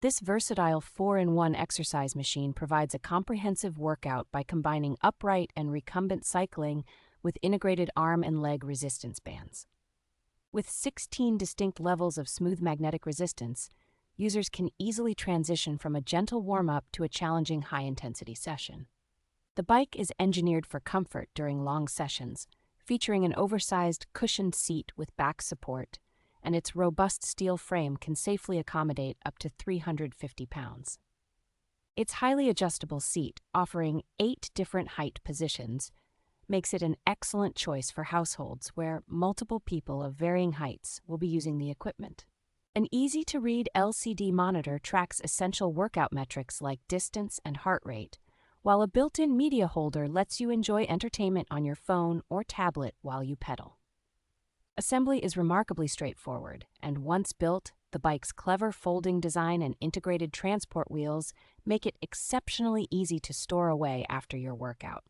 This versatile 4-in-1 exercise machine provides a comprehensive workout by combining upright and recumbent cycling with integrated arm and leg resistance bands. With 16 distinct levels of smooth magnetic resistance, users can easily transition from a gentle warm-up to a challenging high-intensity session. The bike is engineered for comfort during long sessions, featuring an oversized cushioned seat with back support, and its robust steel frame can safely accommodate up to 350 pounds. Its highly adjustable seat, offering 8 different height positions, makes it an excellent choice for households where multiple people of varying heights will be using the equipment. An easy-to-read LCD monitor tracks essential workout metrics like distance and heart rate, while a built-in media holder lets you enjoy entertainment on your phone or tablet while you pedal. Assembly is remarkably straightforward, and once built, the bike's clever folding design and integrated transport wheels make it exceptionally easy to store away after your workout.